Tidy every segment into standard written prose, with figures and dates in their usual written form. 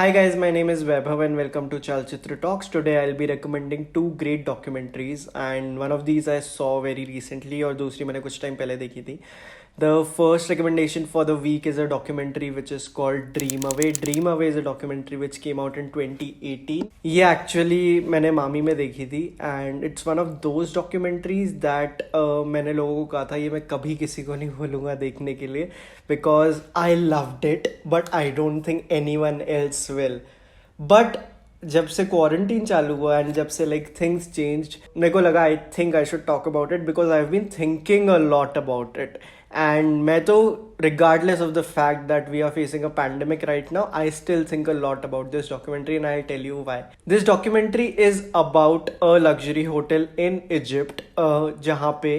Hi guys, my name is Vaibhav and welcome to Chalchitra Talks. Today I'll be recommending two great documentaries and one of these I saw very recently और दूसरी मैंने कुछ time पहले देखी थी. The first recommendation for the week is a documentary which is called Dream Away. Dream Away is a documentary which came out in 2018. ये actually मैंने मामी में देखी थी and it's one of those documentaries that मैंने लोगों को कहा था ये मैं कभी किसी को नहीं बोलूँगा देखने के लिए because I loved it but I don't think anyone else will. But जब से क्वारंटीन चालू हुआ एंड जब से लाइक थिंग्स चेंज्ड मेरे को लगा I think I should talk about it because I have been thinking a lot about it and मैं तो regardless of the fact that we are facing a pandemic right now, I still think a lot about this documentary and I'll tell you why. This documentary is about a luxury hotel in Egypt जहाँ पे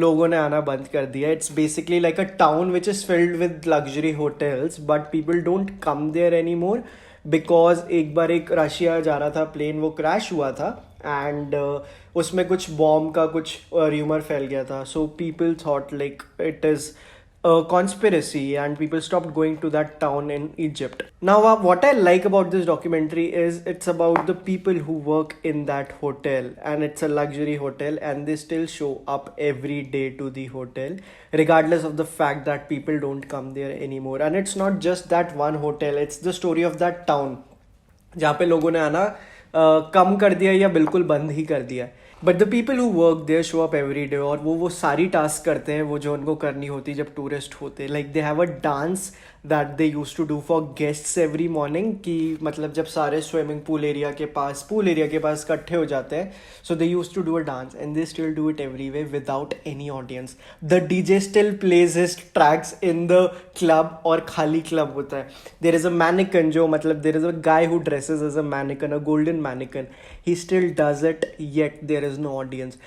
लोगों ने आना बंद कर दिया. It's basically like a town which is filled with luxury hotels but people don't come there any more because एक बार एक रशिया जा रहा था प्लेन, वो क्रैश हुआ था एंड उसमें कुछ बॉम्ब का कुछ र्यूमर फैल गया था. So people thought like it is a conspiracy and people stopped going to that town in Egypt. Now, what I like about this documentary is it's about the people who work in that hotel and it's a luxury hotel and they still show up every day to the hotel regardless of the fact that people don't come there anymore. And it's not just that one hotel, it's the story of that town जहाँ पे लोगों ने आना कम कर दिया या बिल्कुल बंद ही कर दिया. But the people who work there show up every day और वो सारी टास्क करते हैं वो जो उनको करनी होती है जब टूरिस्ट होते. Like they have a dance that they use to do for guests every morning कि मतलब जब सारे स्विमिंग पूल एरिया के पास इकट्ठे हो जाते हैं so they use to do a dance and they still do it every way without any audience. The DJ still plays his tracks in the club और खाली क्लब होता है. देर इज अ मैनिकन जो मतलब there is a guy who dresses as a mannequin, a golden mannequin. He still does it yet there is no audience.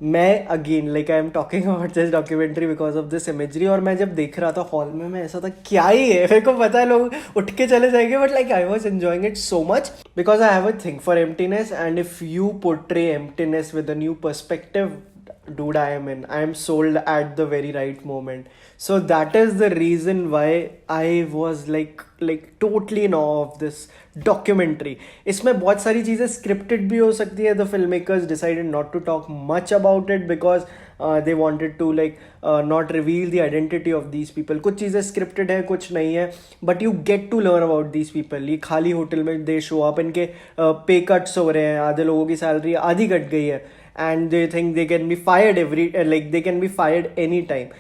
मैं again like I am talking about this documentary because of this imagery. और मैं जब देख रहा था hall में मैं ऐसा था क्या ही है, मेरे को पता है लोग उठ के चले जाएंगे but like I was enjoying it so much because I have a thing for emptiness and if you portray emptiness with a new perspective, dude, I am sold at the very right moment. So that is the reason why I was like totally in awe of this documentary. इसमें बहुत सारी चीज़ें scripted भी हो सकती है. The filmmakers decided not to talk much about it because they wanted to not reveal the identity of these people. कुछ चीज़ें scripted है, कुछ नहीं है, but you get to learn about these people. ये खाली होटल में they show up, इनके पे कट्स हो रहे हैं, आधे लोगों की सैलरी आधी कट गई है and they think they can be fired they can be fired anytime,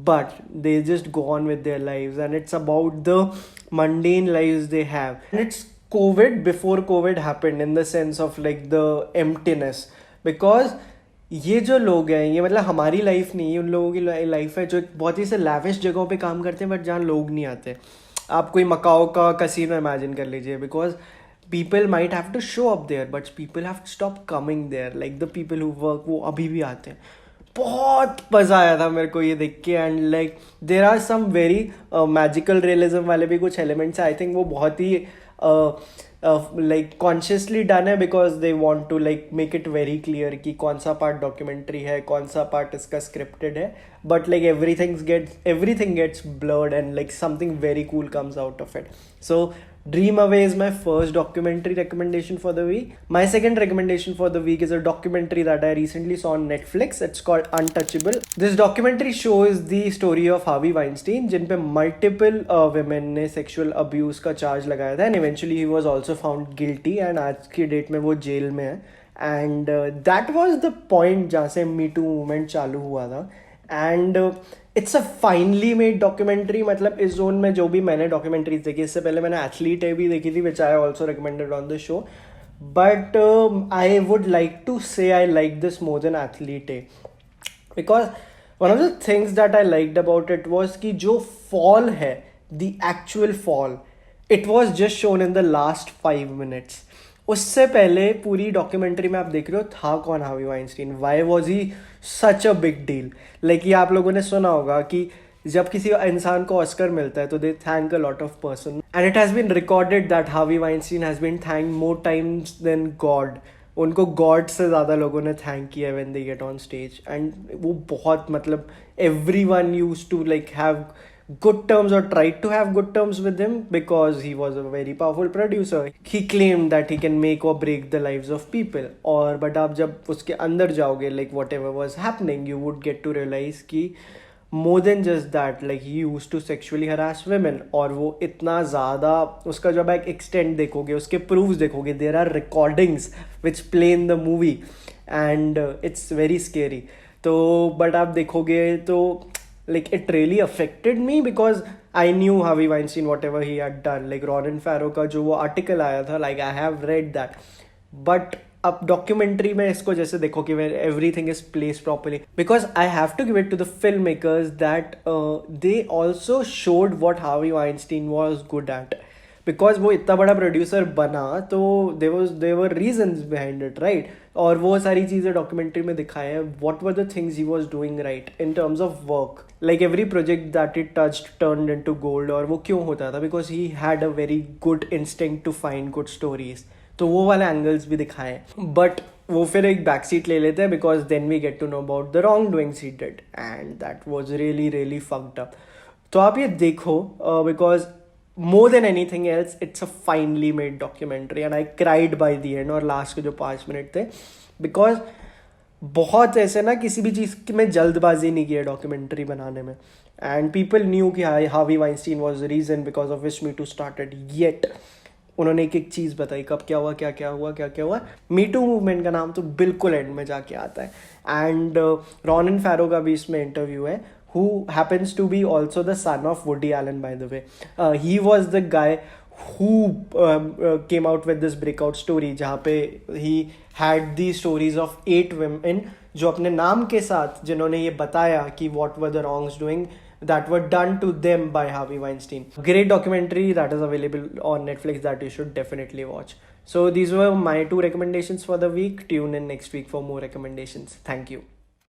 but they just go on with their lives and it's about the mundane lives they have. And it's COVID before COVID happened in the sense of like the emptiness because ये जो लोग हैं ये मतलब हमारी life नहीं है, उन लोगों की लाइफ है जो बहुत ही से लैविश जगहों पे काम करते हैं बट जहाँ लोग नहीं आते. आप कोई मकाओ का कसीनो इमेजिन कर लीजिए because people might have to show up there but people have to stop coming there. Like the people who work वो अभी भी आते हैं. बहुत मज़ा आया था मेरे को ये देख के and like there are some very magical realism वाले भी कुछ एलिमेंट्स आई थिंक वो बहुत ही लाइक कॉन्शियसली डन है because they want to like make it very clear कि कौन सा पार्ट डॉक्यूमेंट्री है, कौन सा पार्ट इसका स्क्रिप्टेड है. But like everything gets blurred and like something very cool comes out of it. So Dream Away is my first documentary recommendation for the week. My second recommendation for the week is a documentary that I recently saw on Netflix. It's called Untouchable. This documentary shows the story of Harvey Weinstein, जिन पे multiple women ने sexual abuse का charge लगाया था and eventually he was also found guilty and आज की date में वो jail में है. And that was the point जहाँ से Me Too movement चालू हुआ था. And it's a finally made documentary. मतलब इस जोन में जो भी मैंने डॉक्यूमेंट्रीज देखी, इससे पहले मैंने एथलीट ए भी देखी थी which I also recommended on the show, but I would like to say I like this more than athlete A because one of the things that I liked about it was कि जो fall है, the actual fall, it was just shown in the last 5 minutes. उससे पहले पूरी documentary में आप देख रहे हो था कौन Harvey Weinstein, why was he such a big deal. Like ये आप लोगों ने सुना होगा कि जब किसी इंसान को ऑस्कर मिलता है तो they thank a lot of person and it has been recorded that Harvey Weinstein has been thank more times than God. उनको गॉड से ज़्यादा लोगों ने थैंक किया when they get on stage. And वो बहुत मतलब every one use to like have good terms or tried to have good terms with him because he was a very powerful producer. He claimed that he can make or break the lives of people. और but आप जब उसके अंदर जाओगे, like whatever was happening, you would get to realize कि more than just that, like he used to sexually harass women. और वो इतना ज़्यादा, उसका जब एक extent देखोगे, उसके proofs देखोगे, there are recordings which play in the movie and it's very scary. तो but आप देखोगे तो like it really affected me because I knew Harvey Weinstein whatever he had done. Like Ronan Farrow का जो वो article आया था, like I have read that. But अब डॉक्यूमेंट्री में इसको जैसे देखो कि where everything is placed properly, because I have to give it to the filmmakers that they also showed what Harvey Weinstein was good at. Because वो इतना बड़ा producer बना तो there were reasons behind it, right. और वो सारी चीज़ें documentary में दिखाए हैं. What were the things he was doing right in terms of work. Like every project that it touched turned into gold. और वो क्यों होता था? Because he had a very good instinct to find good stories. तो वो वाले angles भी दिखाए हैं. बट वो फिर एक बैक सीट ले लेते हैं because then we get to know about the wrong doings he did and that was really really fucked up. तो आप ये देखो because more than anything else it's a finely made documentary and I cried by the end. और last के जो 5 minute थे, because बहुत ऐसे ना किसी भी चीज़ की मैं जल्दबाजी नहीं की है डॉक्यूमेंट्री बनाने में. एंड पीपल न्यू कि Harvey Weinstein was the reason because of which me too started. Yet उन्होंने एक एक चीज़ बताई, कब क्या हुआ, क्या क्या हुआ, क्या क्या हुआ. मी टू मूवमेंट का नाम तो बिल्कुल एंड में जाके आता है. एंड रॉनन फैरो का भी इसमें इंटरव्यू है, who happens to be also the son of Woody Allen, by the way. He was the guy who came out with this breakout story जहाँ पे he had these stories of 8 women जो अपने नाम के साथ जिन्होंने ये बताया कि what were the wrongs doing that were done to them by Harvey Weinstein. Great documentary that is available on Netflix that you should definitely watch. So these were my 2 recommendations for the week. Tune in next week for more recommendations. Thank you.